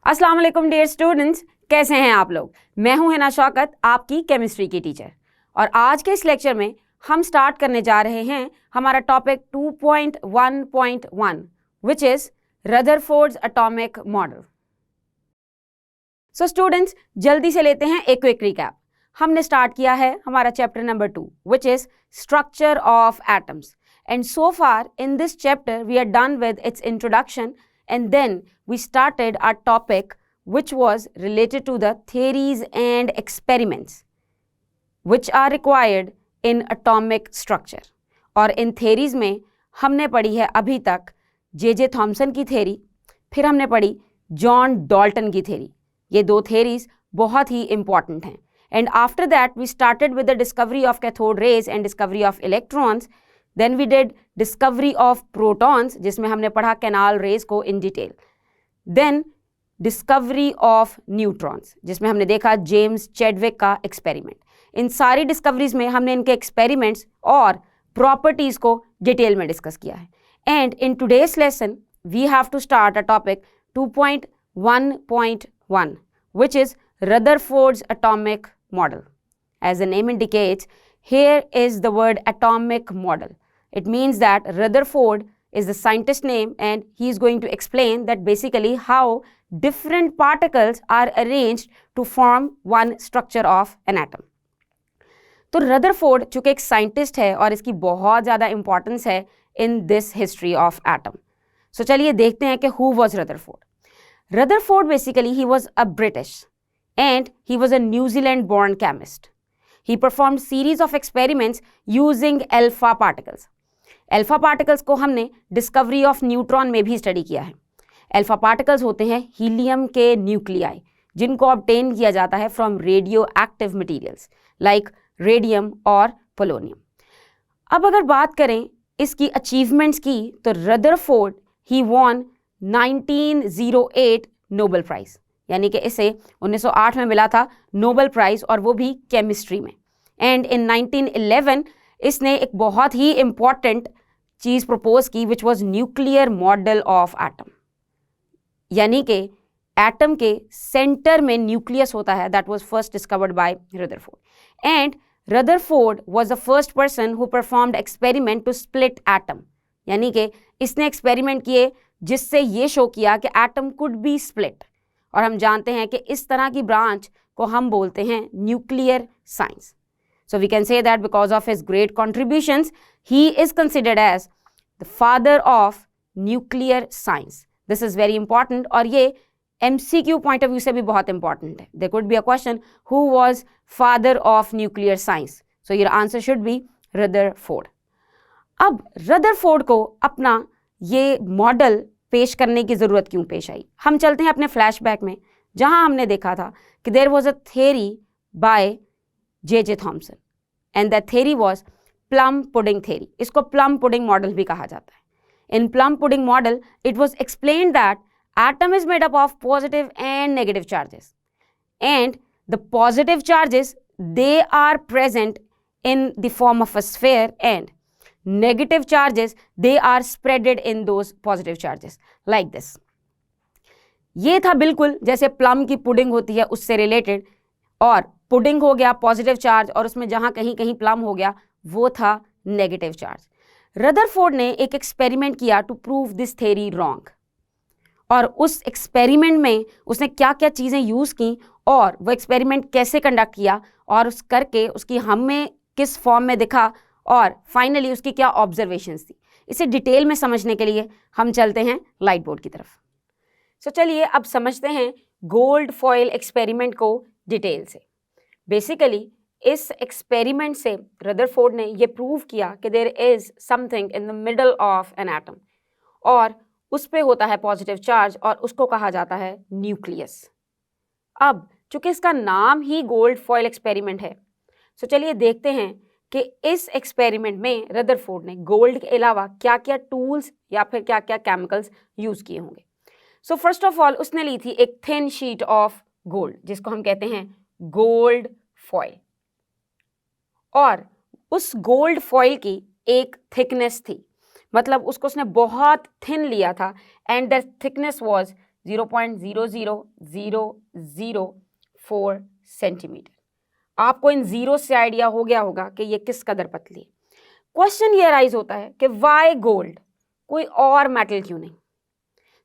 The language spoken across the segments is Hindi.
अस्सलाम वालेकुम डियर स्टूडेंट्स, कैसे हैं आप लोग। मैं हूं हिना शौकत, आपकी केमिस्ट्री की टीचर। और आज के इस लेक्चर में हम स्टार्ट करने जा रहे हैं हमारा topic 2.1.1 which is Rutherford's atomic model. So students, जल्दी से लेते हैं एक क्विक रिकैप। हमने स्टार्ट किया है हमारा chapter number 2 which is structure of atoms, and so far in this chapter we are done with its introduction, and then we started our topic which was related to the theories and experiments which are required in atomic structure। और इन theories में हमने पढ़ी है अभी तक जे थॉमसन की theory, फिर हमने पढ़ी जॉन डाल्टन की theory। ये दो theories बहुत ही important हैं। and after that we started with the discovery of cathode rays and discovery of electrons। Then we did discovery of protons, जिसमें हमने पढ़ा कैनाल रेज को in detail। Then discovery of neutrons, जिसमें हमने देखा जेम्स चैडविक का एक्सपेरिमेंट। इन सारी डिस्कवरीज में हमने इनके एक्सपेरिमेंट्स और प्रॉपर्टीज को डिटेल में डिस्कस किया है। And in today's lesson we have to start a topic 2.1.1 which is Rutherford's atomic model। As the name indicates, here is the word atomic model। It means that Rutherford is the scientist name and he is going to explain that basically how different particles are arranged to form one structure of an atom। तो रदरफोर्ड चूंकि एक साइंटिस्ट है और इसकी बहुत ज़्यादा इंपॉर्टेंस है in this history of atom. So चलिए देखते हैं कि who was Rutherford. Rutherford basically he was a British and he was a New Zealand born chemist। He performed series of experiments using alpha particles। Alpha particles को हमने डिस्कवरी ऑफ न्यूट्रॉन में भी स्टडी किया है। अल्फा पार्टिकल्स होते हैं हीलियम के न्यूक्लियाई, जिनको ऑब्टेन किया जाता है from radioactive materials like radium और पोलोनियम। अब अगर बात करें इसकी अचीवमेंट्स की, तो Rutherford he won 1908 Nobel prize, यानी कि इसे 1908 में मिला था नोबेल प्राइज, और वो भी केमिस्ट्री में। एंड इन 1911 इसने एक बहुत ही इंपॉर्टेंट चीज़ प्रपोज की which was nuclear model of atom, यानी कि एटम के सेंटर में न्यूक्लियस होता है। That was first discovered by Rutherford. And Rutherford was the first person who performed experiment to split atom, यानी कि इसने एक्सपेरिमेंट किए जिससे ये शो किया कि एटम कुड बी स्प्लिट। और हम जानते हैं कि इस तरह की ब्रांच को हम बोलते हैं nuclear science. So we can say that because of his great contributions, he is considered as the father of nuclear science। This is very important और ये MCQ point of view से भी बहुत important है। There could be a question, who was father of nuclear science? So your answer should be Rutherford। अब रदरफोर्ड को अपना ये मॉडल पेश करने की ज़रूरत क्यों पेश आई? हम चलते हैं अपने फ्लैशबैक में, जहाँ हमने देखा था कि there was a theory by J Thomson and that theory was plum pudding theory. इसको प्लम पुडिंग मॉडल भी कहा जाता है। In plum pudding model it was explained that atom is made up of positive and negative charges, and the positive charges they are present in the form of a sphere, and negative charges they are spreaded in those positive charges like this। ये था बिल्कुल जैसे प्लम की पुडिंग होती है उससे रिलेटेड, और पुडिंग हो गया पॉजिटिव चार्ज, और उसमें जहाँ कहीं कहीं प्लम हो गया वो था नेगेटिव चार्ज। रदरफोर्ड ने एक एक्सपेरिमेंट किया to prove this theory wrong, और उस एक्सपेरिमेंट में उसने क्या क्या चीज़ें यूज़ की और वो एक्सपेरिमेंट कैसे कंडक्ट किया, और उस करके उसकी हमें किस फॉर्म में दिखा, और फाइनली उसकी क्या ऑब्जर्वेशंस थी। इसे डिटेल में समझने के लिए हम चलते हैं लाइट बोर्ड की तरफ। सो चलिए अब समझते हैं गोल्ड फॉयल एक्सपेरिमेंट को डिटेल से। बेसिकली इस एक्सपेरिमेंट से रदरफोर्ड ने ये प्रूव किया कि there is something in the middle of an atom, और उस पे होता है पॉजिटिव चार्ज, और उसको कहा जाता है न्यूक्लियस। अब चूंकि इसका नाम ही गोल्ड फॉयल एक्सपेरिमेंट है, सो चलिए देखते हैं कि इस एक्सपेरिमेंट में रदरफोर्ड ने गोल्ड के अलावा क्या क्या टूल्स या फिर क्या क्या केमिकल्स यूज़ किए होंगे। सो फर्स्ट ऑफ ऑल उसने ली थी एक थिन शीट ऑफ गोल्ड, जिसको हम कहते हैं गोल्ड फॉयल, और उस गोल्ड फॉयल की एक थिकनेस थी, मतलब उसको उसने बहुत थिन लिया था, and the thickness was 0.00004 centimetre. आपको इन जीरो से आइडिया हो गया होगा कि ये किस कदर पतली है। क्वेश्चन ये राइज होता है कि वाई गोल्ड, कोई और मेटल क्यों नहीं?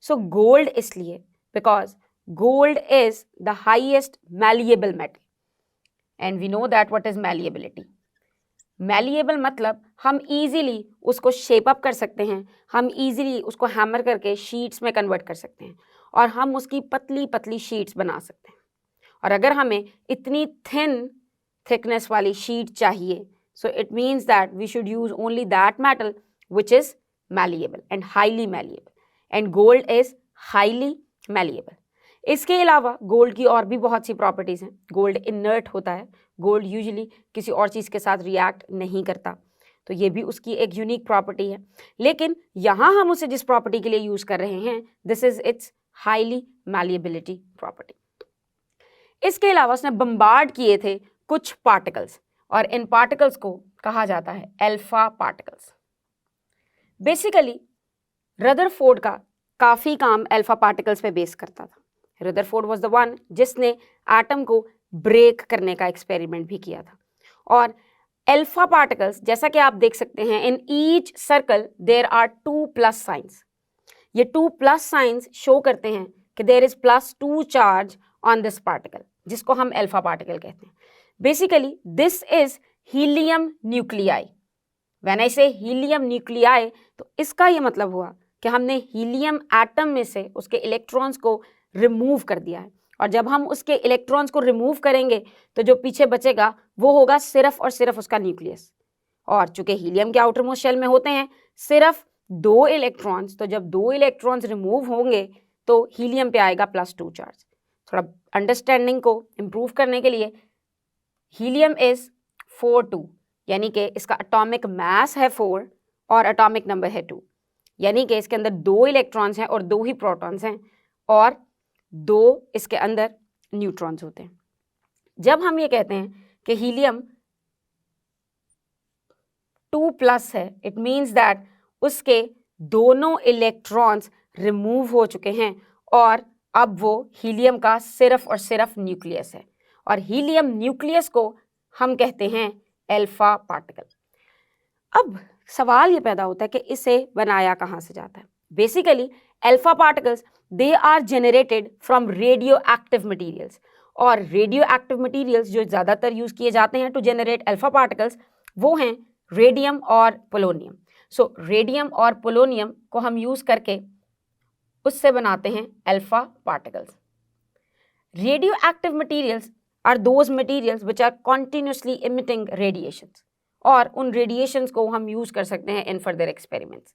सो गोल्ड इसलिए because gold is the highest malleable metal and we know that what is malleability. Malleable मतलब हम इजीली उसको शेप अप कर सकते हैं, हम इजीली उसको हैमर करके शीट्स में कन्वर्ट कर सकते हैं और हम उसकी पतली पतली शीट्स बना सकते हैं। और अगर हमें इतनी थिन थिकनेस वाली शीट चाहिए, so it means that we should use only that metal which is malleable and highly malleable, and gold is highly malleable. इसके अलावा गोल्ड की और भी बहुत सी प्रॉपर्टीज़ हैं। गोल्ड इनर्ट होता है, गोल्ड यूजुअली किसी और चीज़ के साथ रिएक्ट नहीं करता, तो ये भी उसकी एक यूनिक प्रॉपर्टी है। लेकिन यहाँ हम उसे जिस प्रॉपर्टी के लिए यूज़ कर रहे हैं, this is it's highly malleability property. इसके अलावा उसने बम्बार्ड किए थे कुछ पार्टिकल्स और इन पार्टिकल्स को कहा जाता है अल्फा पार्टिकल्स। बेसिकली रदरफोर्ड का काफ़ी काम अल्फा पार्टिकल्स पे बेस करता था। रदरफोर्ड वाज द वन जिसने एटम को ब्रेक करने का एक्सपेरिमेंट भी किया था। और अल्फा पार्टिकल्स, जैसा कि आप देख सकते हैं, in each circle there are 2+ signs. ये 2+ साइंस शो करते हैं कि there is +2 charge on this particle, जिसको हम अल्फा पार्टिकल कहते हैं। Basically this is helium nuclei. When I say helium nuclei, तो इसका ये मतलब हुआ कि हमने हीलियम एटम में से उसके इलेक्ट्रॉन्स को रिमूव कर दिया है, और जब हम उसके इलेक्ट्रॉन्स को रिमूव करेंगे तो जो पीछे बचेगा वो होगा सिर्फ और सिर्फ उसका न्यूक्लियस। और चूंकि हीलियम के आउटर मोस्ट शेल में होते हैं सिर्फ 2 इलेक्ट्रॉन्स, तो जब 2 इलेक्ट्रॉन्स रिमूव होंगे तो हीलियम पे आएगा +2 चार्ज। थोड़ा अंडरस्टैंडिंग को इम्प्रूव करने के लिए, हीलियम इज 4 2, यानी कि इसका एटॉमिक मास है 4 और एटॉमिक नंबर है 2, यानी कि इसके अंदर 2 इलेक्ट्रॉन्स हैं और 2 ही प्रोटॉन्स हैं और 2 इसके अंदर न्यूट्रॉन्स होते हैं। जब हम ये कहते हैं कि हीलियम 2+ है, इट मीन्स दैट उसके दोनों इलेक्ट्रॉन्स रिमूव हो चुके हैं और अब वो हीलियम का सिर्फ और सिर्फ न्यूक्लियस है, और हीलियम न्यूक्लियस को हम कहते हैं अल्फा पार्टिकल। अब सवाल ये पैदा होता है कि इसे बनाया कहाँ से जाता है। Basically alpha particles they are generated from radioactive materials, और रेडियो एक्टिव मटीरियल्स जो ज़्यादातर यूज़ किए जाते हैं टू जेनरेट अल्फा पार्टिकल्स वो हैं रेडियम और पोलोनियम। सो रेडियम और पोलोनियम को हम यूज़ करके उससे बनाते हैं alpha particles. Radioactive materials are those materials which are continuously emitting radiations, और उन रेडिएशंस को हम यूज़ कर सकते हैं in further experiments.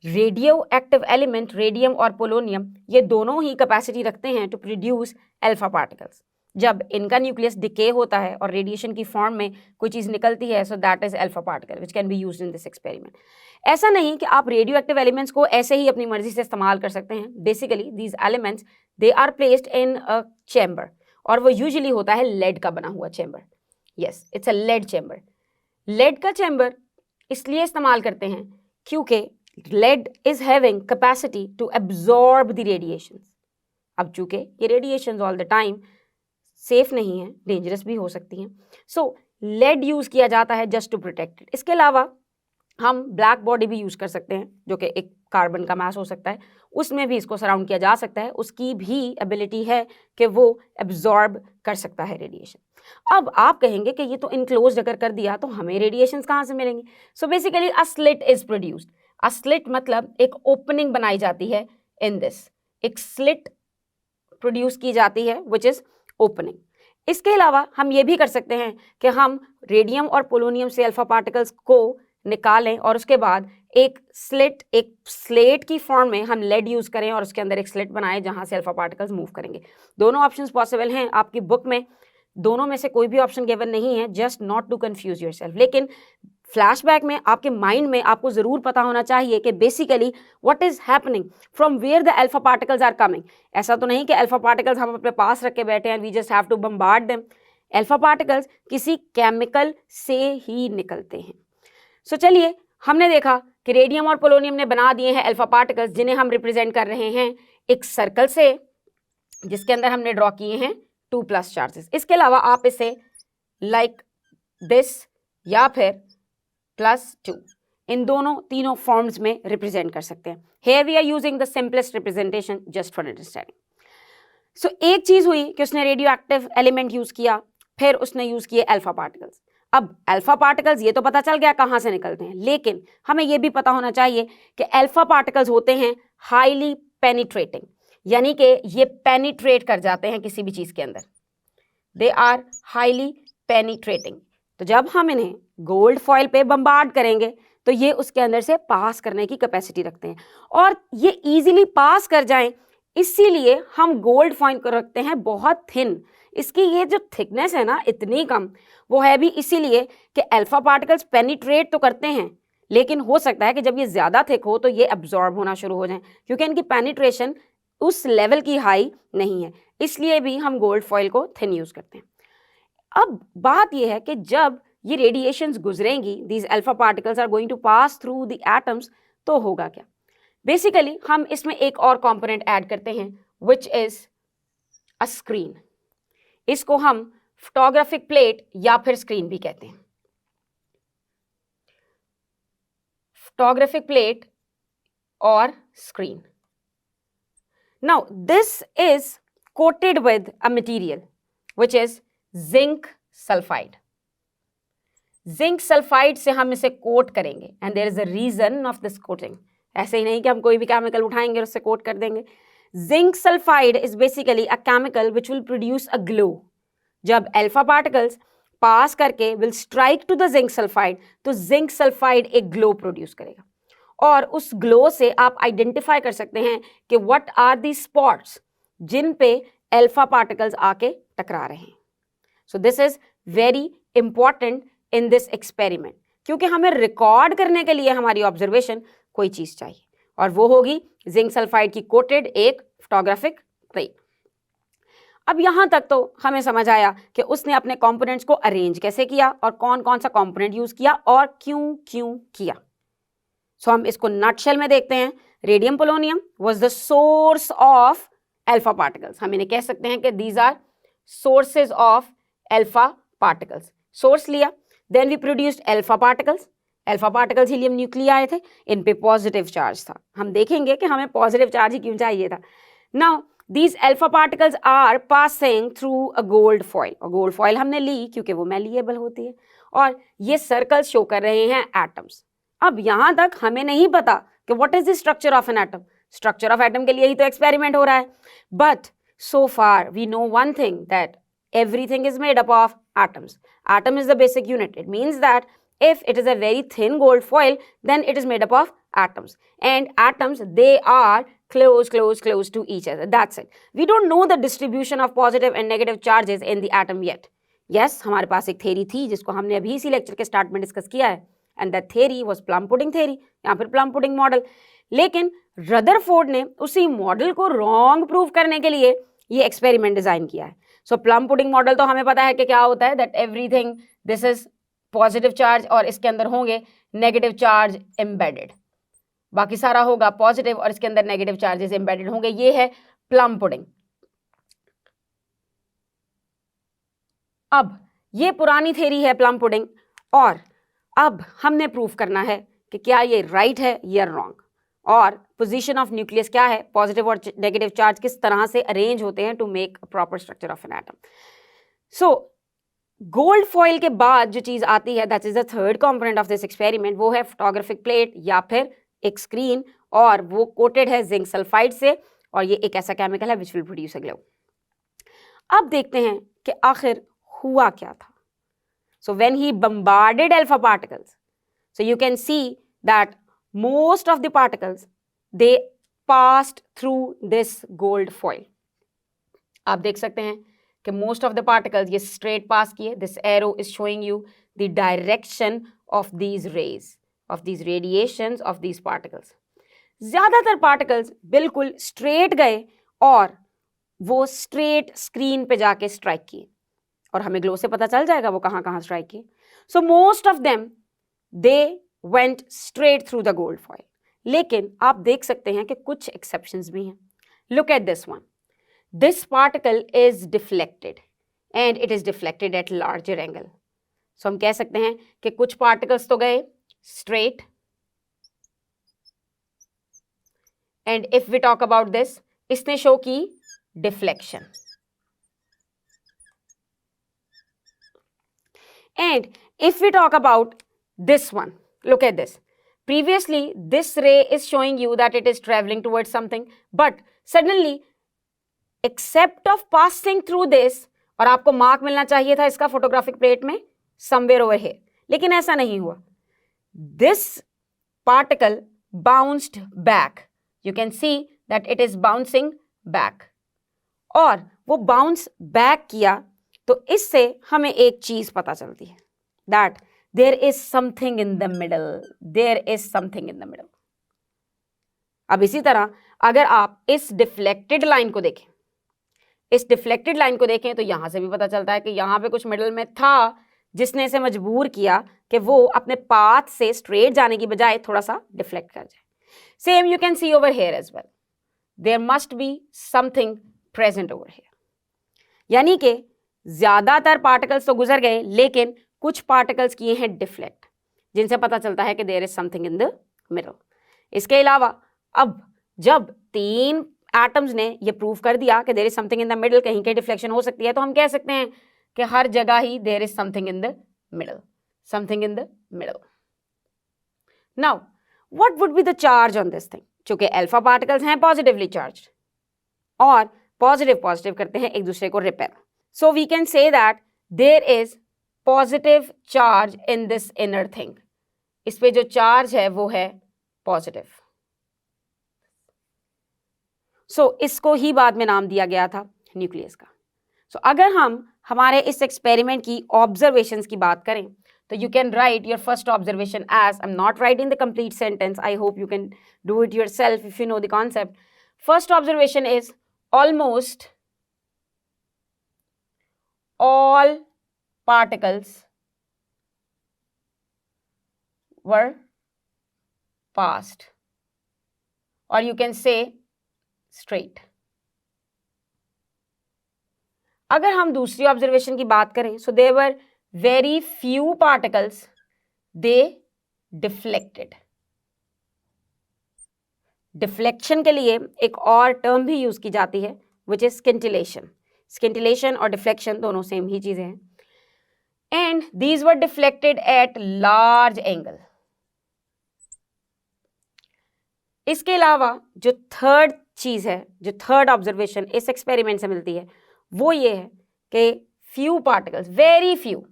Radioactive element radium और पोलोनियम ये दोनों ही कैपेसिटी रखते हैं टू प्रोड्यूस अल्फा पार्टिकल्स। जब इनका न्यूक्लियस डिके होता है और रेडिएशन की फॉर्म में कोई चीज़ निकलती है, so that is alpha particle which can be used in this experiment. ऐसा नहीं कि आप रेडियो एक्टिव एलिमेंट्स को ऐसे ही अपनी मर्जी से इस्तेमाल कर सकते हैं। Basically these elements they are placed in a chamber, और वो यूजुअली होता है लेड का बना हुआ chamber. Yes, it's a lead chamber. Lead का चैम्बर इसलिए इस्तेमाल करते हैं क्योंकि lead is having capacity to absorb the radiations. अब चूंकि ये radiations all the time safe नहीं है, dangerous भी हो सकती हैं, so lead यूज़ किया जाता है just to protect it. इसके अलावा हम ब्लैक बॉडी भी यूज़ कर सकते हैं जो कि एक कार्बन का मास हो सकता है, उसमें भी इसको सराउंड किया जा सकता है, उसकी भी एबिलिटी है कि वो एब्जॉर्ब कर सकता है रेडिएशन। अब आप कहेंगे कि ये तो इनक्लोज अगर कर दिया तो हमें रेडिएशंस कहाँ से मिलेंगे? So basically a slit is produced. A slit मतलब एक ओपनिंग बनाई जाती है इन दिस, एक स्लिट प्रोड्यूस की जाती है विच इज ओपनिंग। इसके अलावा हम ये भी कर सकते हैं कि हम रेडियम और पोलोनियम से अल्फा पार्टिकल्स को निकालें और उसके बाद एक स्लेट की फॉर्म में हम लेड यूज़ करें और उसके अंदर एक स्लिट बनाएं जहां से अल्फा पार्टिकल्स मूव करेंगे। दोनों ऑप्शंस पॉसिबल हैं आपकी बुक में, दोनों में से कोई भी ऑप्शन गिवन नहीं है, just not to confuse yourself. लेकिन फ्लैशबैक में आपके माइंड में आपको ज़रूर पता होना चाहिए कि basically what is happening, from where the alpha particles are coming. ऐसा तो नहीं कि अल्फा पार्टिकल्स हम अपने पास रख के बैठे हैं, we just have to bombard them. Alpha particles किसी केमिकल से ही निकलते हैं। सो चलिए, हमने देखा कि रेडियम और पोलोनियम ने बना दिए हैं अल्फा पार्टिकल्स जिन्हें हम रिप्रेजेंट कर रहे हैं एक सर्कल से जिसके अंदर हमने ड्रॉ किए हैं 2+ चार्जेस। इसके अलावा आप इसे लाइक दिस या फिर +2 इन तीनों फॉर्म्स में रिप्रेजेंट कर सकते हैं। Here we are using the simplest representation just for understanding. So एक चीज हुई कि उसने रेडियो एक्टिव एलिमेंट यूज किया, फिर उसने यूज किए अल्फा पार्टिकल्स। अब अल्फा पार्टिकल्स ये तो पता चल गया कहाँ से निकलते हैं, लेकिन हमें ये भी पता होना चाहिए कि अल्फा पार्टिकल्स होते हैं हाईली पेनिट्रेटिंग, यानी कि ये पेनिट्रेट कर जाते हैं किसी भी चीज के अंदर, दे आर हाईली पेनिट्रेटिंग। तो जब हम इन्हें गोल्ड फॉइल पे बम्बार्ड करेंगे तो ये उसके अंदर से पास करने की कैपेसिटी रखते हैं और ये इजीली पास कर जाएं, इसीलिए हम गोल्ड फॉइल को रखते हैं बहुत थिन। इसकी ये जो थिकनेस है ना इतनी कम, वो है भी इसीलिए कि अल्फा पार्टिकल्स पेनिट्रेट तो करते हैं, लेकिन हो सकता है कि जब ये ज़्यादा थिक हो तो ये एब्जॉर्ब होना शुरू हो जाए, क्योंकि इनकी पेनिट्रेशन उस लेवल की हाई नहीं है, इसलिए भी हम गोल्ड फॉइल को थिन यूज़ करते हैं। अब बात यह है कि जब ये रेडिएशंस गुजरेंगी, these alpha particles are going to pass through the atoms, तो होगा क्या? बेसिकली हम इसमें एक और कंपोनेंट ऐड करते हैं विच इज अ स्क्रीन। इसको हम फोटोग्राफिक प्लेट या फिर स्क्रीन भी कहते हैं। फोटोग्राफिक प्लेट और screen. Now this is coated with a material which is zinc sulphide. Zinc sulphide से हम इसे कोट करेंगे and there is a reason of this coating. ऐसे ही नहीं कि हम कोई भी केमिकल उठाएंगे और उससे कोट कर देंगे। Zinc sulphide is basically a chemical which will produce a glow. जब अल्फा पार्टिकल्स पास करके will strike to the zinc sulphide, तो जिंक सल्फाइड एक ग्लो प्रोड्यूस करेगा और उस ग्लो से आप आइडेंटिफाई कर सकते हैं कि व्हाट आर दी स्पॉट्स जिन पे अल्फा पार्टिकल्स आके टकरा रहे हैं। So this is very important in this experiment, क्योंकि हमें रिकॉर्ड करने के लिए हमारी ऑब्जर्वेशन कोई चीज चाहिए और वो होगी जिंक सल्फाइड की कोटेड एक फोटोग्राफिक प्लेट। अब यहां तक तो हमें समझ आया कि उसने अपने कंपोनेंट्स को अरेंज कैसे किया और कौन कौन सा कंपोनेंट यूज किया और क्यों क्यों किया। सो हम इसको नटशेल में देखते हैं। Radium polonium was the source of alpha particles. हम इन्हें कह सकते हैं कि these are sources of alpha particles. Source लिया, then we produced alpha particles. Alpha particles helium nuclei आए थे, इन पे पॉजिटिव चार्ज था। हम देखेंगे कि हमें पॉजिटिव चार्ज ही क्यों चाहिए था। Now these alpha particles are passing through a gold foil, और gold foil हमने ली क्योंकि वो malleable होती है और ये सर्कल्स शो कर रहे हैं एटम्स। अब यहां तक हमें नहीं पता कि what is the structure of an atom। structure of atom के लिए ही तो एक्सपेरिमेंट हो रहा है, but so far we know one thing, that everything is made up of atoms. Atom is the basic unit. It means that if it is a very thin gold foil, then it is made up of atoms, and atoms, they are close to each other. That's it. We don't know the distribution of positive and negative charges in the atom yet. Yes, हमारे पास एक theory थी जिसको हमने अभी इसी लेक्चर के स्टार्ट में डिस्कस किया है, and that theory was plum pudding theory या फिर plum pudding model। लेकिन रदरफोर्ड ने उसी मॉडल को रॉन्ग प्रूव करने के लिए ये एक्सपेरिमेंट डिजाइन किया है। सो प्लम पुडिंग मॉडल तो हमें पता है कि क्या होता है, that everything this is positive charge और इसके अंदर होंगे नेगेटिव चार्ज एम्बेडेड, बाकी सारा होगा पॉजिटिव और इसके अंदर नेगेटिव चार्जेस एम्बेडेड होंगे। ये है प्लम पुडिंग। अब ये पुरानी थ्योरी है प्लम पुडिंग, और अब हमने प्रूफ करना है कि क्या ये राइट है या रॉन्ग, और पोजीशन ऑफ न्यूक्लियस क्या है, पॉजिटिव और नेगेटिव चार्ज किस तरह से अरेंज होते हैं to make a proper structure of an atom. So gold foil के बाद जो चीज आती है, that is the third component of this experiment, वो है फोटोग्राफिक प्लेट या फिर एक स्क्रीन, और वो कोटेड है जिंक सल्फाइड से, और ये एक ऐसा केमिकल है विच विल प्रोड्यूस अ ग्लो। अब देखते हैं कि आखिर हुआ क्या था। So when he bombarded alpha particles, so you can see that most of the particles they passed through this gold foil। आप देख सकते हैं कि most of the particles ये straight pass किए। This arrow is showing you the direction of these rays, of these radiations of these particles। ज्यादातर particles बिल्कुल straight गए और वो straight screen पे जाके strike किए, और हमें ग्लो से पता चल जाएगा वो कहाँ कहाँ strike किए। So most of them they went straight through the gold foil। लेकिन आप देख सकते हैं कि कुछ exceptions भी हैं। Look at this one. This particle is deflected and it is deflected at larger angle. So हम कह सकते हैं कि कुछ particles तो गए straight, and if we talk about this, इसने show की deflection. And if we talk about this one, look at this. Previously, this ray is showing you that it is traveling towards something, but suddenly, except of passing through this, और आपको मार्क मिलना चाहिए था इसका फोटोग्राफिक प्लेट में, somewhere over here, लेकिन ऐसा नहीं हुआ. This particle bounced back. You can see that it is bouncing back. और वो bounce back किया, तो इससे हमें एक चीज पता चलती है, that there is something in the middle. There is something in the middle. अब इसी तरह अगर आप इस डिफ्लेक्टेड लाइन को देखें, इस डिफ्लेक्टेड लाइन को देखें तो यहां से भी पता चलता है कि यहां पे कुछ मिडल में था जिसने इसे मजबूर किया कि वो अपने पाथ से स्ट्रेट जाने की बजाय थोड़ा सा डिफ्लेक्ट कर जाए. Same you can see over here as well. There must be something present over here. यानी कि ज्यादातर पार्टिकल्स तो गुजर गए, लेकिन कुछ पार्टिकल्स किए हैं डिफ्लेक्ट, जिनसे पता चलता है कि there is something in the middle. इसके अलावा अब जब 3 एटम्स ने ये प्रूव कर दिया कि there is something in the middle, कहीं कहीं डिफ्लेक्शन हो सकती है, तो हम कह सकते हैं कि हर जगह ही there is something in the middle, something in the middle. Now what would be the charge on this thing? चूंकि अल्फा पार्टिकल्स हैं पॉजिटिवली चार्ज्ड और पॉजिटिव पॉजिटिव करते हैं एक दूसरे को repel, so we can say that there is positive charge in this inner thing. इस पे जो चार्ज है वो है पॉजिटिव. सो इसको ही बाद में नाम दिया गया था न्यूक्लियस का. सो अगर हम हमारे इस एक्सपेरिमेंट की ऑब्जर्वेशंस की बात करें तो you can write your first observation as, I'm not writing the complete sentence, I hope you can do it yourself if you know the concept. First observation is almost all particles were passed, or you can say straight. अगर हम दूसरी ऑब्जर्वेशन की बात करें, so there were very few particles, they deflected. Deflection के लिए एक और टर्म भी यूज की जाती है which is scintillation. Scintillation और deflection दोनों सेम ही चीजें हैं. And these were deflected at large angle. इसके अलावा जो थर्ड चीज है, जो थर्ड ऑब्जर्वेशन इस एक्सपेरिमेंट से मिलती है, वो ये है कि few particles, very few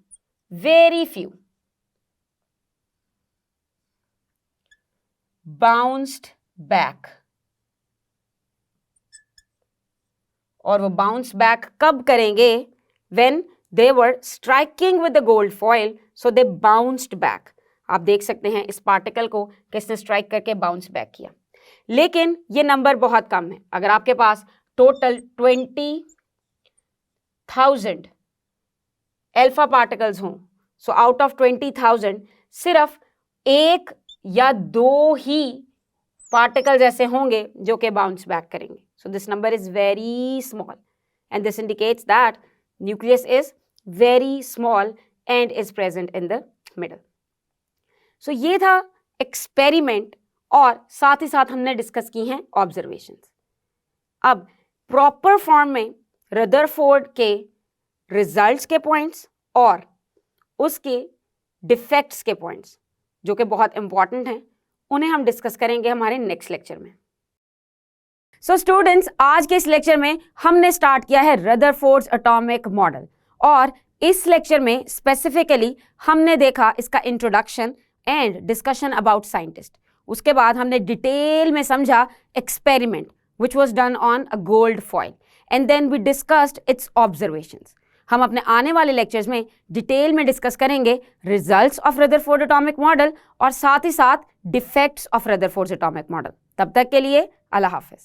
bounced back. और वो bounce back कब करेंगे? When they were striking with the gold foil, so they bounced back. आप देख सकते हैं इस पार्टिकल को किसने स्ट्राइक करके बाउंस बैक किया. लेकिन ये नंबर बहुत कम है. अगर आपके पास टोटल 20,000 अल्फा पार्टिकल्स हों, सो आउट ऑफ 20,000 सिर्फ 1 या 2 ही पार्टिकल्स ऐसे होंगे जो कि बाउंस बैक करेंगे. So this number is very small and this indicates that nucleus is very small and is present in the middle. So ये था एक्सपेरिमेंट और साथ ही साथ हमने डिस्कस की हैं ऑब्जर्वेशंस. अब प्रॉपर फॉर्म में रदरफोर्ड के रिजल्ट्स के पॉइंट्स और उसके डिफेक्ट्स के पॉइंट्स जो कि बहुत इंपॉर्टेंट हैं, उन्हें हम डिस्कस करेंगे हमारे नेक्स्ट लेक्चर में. सो स्टूडेंट्स, आज के इस लेक्चर में हमने स्टार्ट किया है रदरफोर्ड्स एटॉमिक मॉडल और इस लेक्चर में स्पेसिफिकली हमने देखा इसका introduction and discussion about scientist. उसके बाद हमने डिटेल में समझा experiment which was done on a gold foil and then we discussed its observations. हम अपने आने वाले लेक्चर्स में डिटेल में डिस्कस करेंगे results of Rutherford atomic model और साथ ही साथ defects of Rutherford atomic model. तब तक के लिए अल्लाह हाफिज.